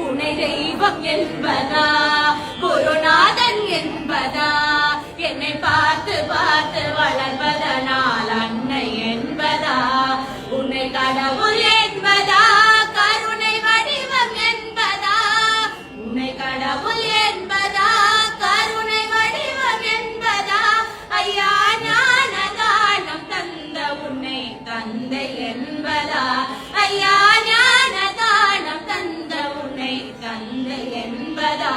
உனை தெய்வம் என்பதா குருநாதன் என்பதா என்னை பார்த்து பார்த்து வளர்வதனால் அன்னை என்பதா உன்னை கடவுள் என்பதா கருணை வடிவம் என்பதா உன்னை கடவுள் என்பதா கருணை வடிவம் என்பதா ஐயா ஞான தானம் தந்த உன்னை தந்தை என்பதா ஐயா ஞான தானம் தந்த உன்னை தந்தை என்பதா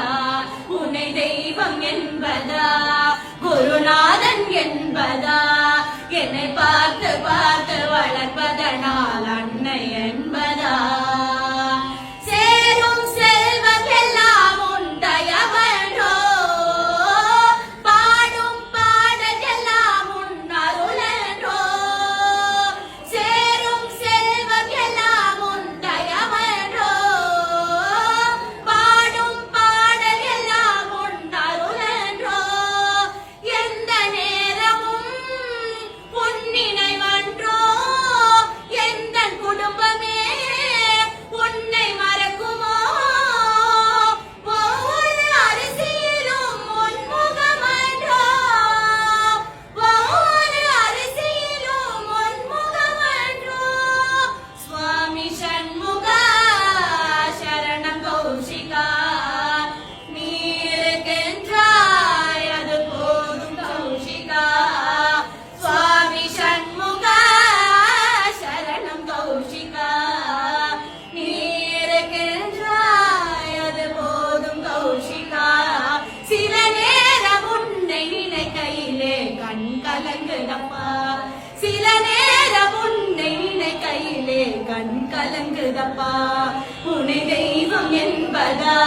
உன்னை தெய்வம் என்பதா குருநாதன் என்பதா என்னை பார்த்து பார்த்து வளர்ப்பதனால் அன்னை என்பதா சேரும் செல்வம் எல்லாம் உன் தயவன்றோ பாடும் பாடல் எல்லாம் உன் அருளன்றோ சேரும் செல்வம் எல்லாம் உன் தயவன்றோ பாடும் பாடல் எல்லாம் உன் அருளன்றோ எந்த நேரமும் உன் நினைவன்றோ எந்த குடும்பமே உன்னை மறக்குமோ ஒவ்வொரு அரிசியிலும் உன் முகமன்றோ ஒவ்வொரு அரிசியிலும் உன் முகமன்றோ சுவாமி சண்முகா சரணம் கௌஷிகா நீ இருக்கின்றாய் அது போதும் கௌஷிகா சுவாமி சண்முகா சரணம் கௌஷிகா நீ இருக்கின்றாய் அது போதும் கௌஷிகா சில நேரம் உன்னை நினைக்கையிலே கண் கலங்குதப்பா சில நேரம் உன்னை நினைக்கையிலே கண் கலங்குதப்பா உன்னை தெய்வம் என்பதா